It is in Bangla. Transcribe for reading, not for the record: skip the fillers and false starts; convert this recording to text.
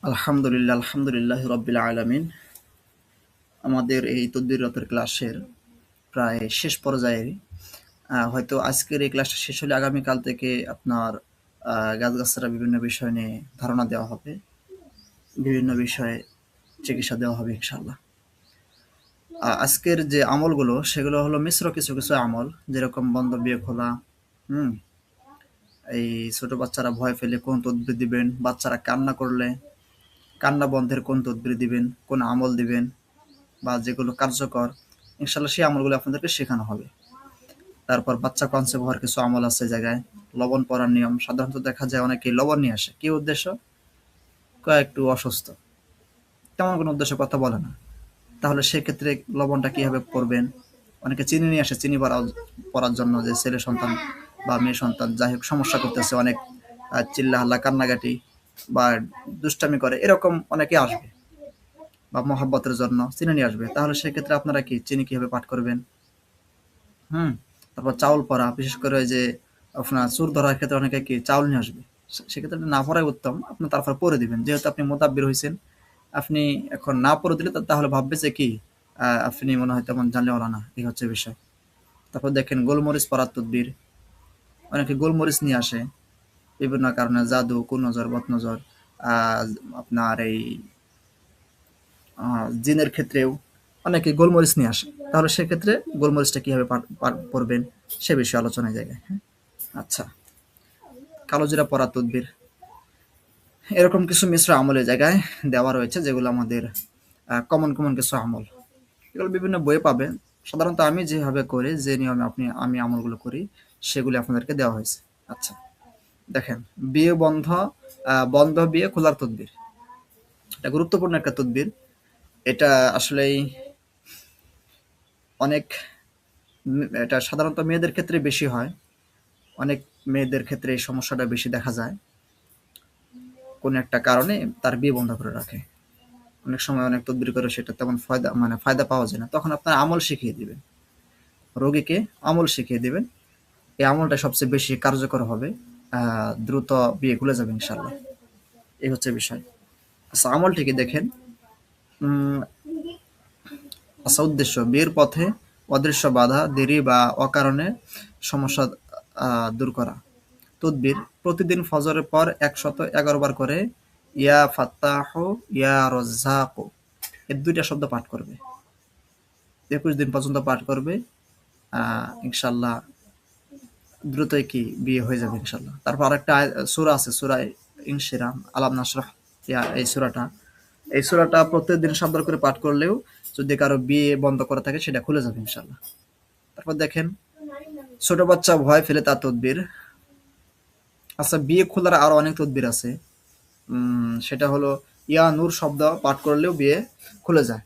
আলহামদুলিল্লাহ, আলহামদুলিল্লাহ রব্বিল আলামিন। আমাদের এই তদবিরতের ক্লাসের প্রায় শেষ পর্যায়ে। হয়তো আজকের এই ক্লাসটা শেষ হলে আগামীকাল থেকে আপনার গাছগাছরা বিভিন্ন বিষয় নিয়ে ধারণা দেওয়া হবে, বিভিন্ন বিষয়ে চিকিৎসা দেওয়া হবে ইনশাআল্লাহ। আজকের যে আমলগুলো সেগুলো হলো মিশ্র কিছু কিছু আমল, যেরকম বন্ধ বিয়ে খোলা, হুম, এই ছোট বাচ্চারা ভয় পেলে কোন তদবির দিবেন, বাচ্চারা কান্না করলে কান্না বন্ধের কোন তদবির দিবেন, কোন আমল দিবেন, বা যেগুলো কার্যকর ইনশাল্লাহ সেই আমলগুলো আপনাদেরকে শেখানো হবে। তারপর বাচ্চা কনসেপ্ট হওয়ার কিছু আমল আছে জায়গায়, লবণ পড়ার নিয়ম। সাধারণত দেখা যায় অনেকেই লবণ নিয়ে আসে, কি উদ্দেশ্য? একটু অসুস্থ, তেমন কোনো উদ্দেশ্য কথা বলে না। তাহলে সেক্ষেত্রে লবণটা কিভাবে পড়বেন? অনেকে চিনি নিয়ে আসে, চিনি পড়ার জন্য, যে ছেলে সন্তান বা মেয়ে সন্তান যাই হোক সমস্যা করতেছে, অনেক চিল্লা হাল্লা কান্নাকাটি বা দুষ্টামি করে, এরকম অনেকে আসবে, বা মহাব্বতের জন্য চিনি নিয়ে আসবে। তাহলে সেক্ষেত্রে আপনারা কি চিনি কিভাবে পাঠ করবেন? হুম। তারপর চাউল পরা, বিশেষ করে ওই যে আপনার চুর ধরার ক্ষেত্রে অনেকে কি চাউল নিয়ে আসবে। সেক্ষেত্রে না পড়াই উত্তম। আপনি তারপর পরে দিবেন। যেহেতু আপনি মোতাব্বির হইছেন, আপনি এখন না পড়ে দিলে তাহলে ভাববে যে কি আপনি মনে হয় তেমন জানলেওয়ালা না। এই হচ্ছে বিষয়। তারপর দেখেন গোলমরিচ পরার তদবির। অনেকে গোলমরিচ নিয়ে আসে বিভিন্ন কারণে, জাদু, কুনজর, বদনজর, আ আপনার এই জিনের ক্ষেত্রেও অনেকে গোলমরিচ নিয়ে আসে। তাহলে সেক্ষেত্রে গোলমরিচটা কিভাবে পড়বেন সে বিষয়ে আলোচনায় জায়গায়। হ্যাঁ? আচ্ছা, কালোজিরা পরা তদবির, এরকম কিছু মিশ্র আমলের জায়গায় দেওয়া রয়েছে, যেগুলো আমাদের কমন কমন কিছু আমল। এগুলো বিভিন্ন বইয়ে পাবেন। সাধারণত আমি যেভাবে করি, যে নিয়মে আমি আমলগুলো করি, সেগুলি আপনাদেরকে দেওয়া হয়েছে। আচ্ছা, দেখেন, বিয়ে বন্ধ বিয়ে খোলার তদবির, এটা গুরুত্বপূর্ণ একটা তদবির। এটা আসলেই অনেক এটা সাধারণত মেয়েদের ক্ষেত্রে বেশি হয়। অনেক মেয়েদের ক্ষেত্রে এই সমস্যাটা বেশি দেখা যায়। কোন একটা কারণে তার বিয়ে বন্ধ করে রাখে। অনেক সময় অনেক তদবির করে সেটা তেমন ফায়দা পাওয়া যায় না। তখন আপনার আমল শিখিয়ে দিবেন। রোগীকে আমল শিখিয়ে দিবেন। এই আমলটা সবচেয়ে বেশি কার্যকর হবে। দ্রুত বিয়ে খুলে যাবে ইনশাআল্লাহ। এই হচ্ছে বিষয়। আচ্ছা, আমলটিকে দেখেন। উম আচ্ছা, উদ্দেশ্য বিয়ের পথে অদৃশ্য বাধা, দেরি বা অকারণে সমস্যা দূর করা। তদবির প্রতিদিন ফজরের পর ১১১ বার করে ইয়া ফাত্তাহু ইয়া রাজ্জাকু, এর ২ টা শব্দ পাঠ করবে। ২১ দিন পর্যন্ত পাঠ করবে। ইনশাআল্লাহ দ্রুতই কি বিয়ে হয়ে যাবে ইনশাআল্লাহ। তারপর আরেকটা সূরা আছে, সূরা ইনশিরাহ, আলাম নাশরাহ, এই সূরাটা প্রত্যেকদিন ৭ বার করে পাঠ করলেও যদি কারো বিয়ে বন্ধ করা থাকে সেটা খুলে যাবে ইনশাআল্লাহ। তারপর দেখেন, ছোট বাচ্চা ভয় ফেলে তার তদবির। আচ্ছা, বিয়ে খোলার আরো অনেক তদবির আছে। সেটা হলো ইয়া নূর শব্দ পাঠ করলেও বিয়ে খুলে যায়।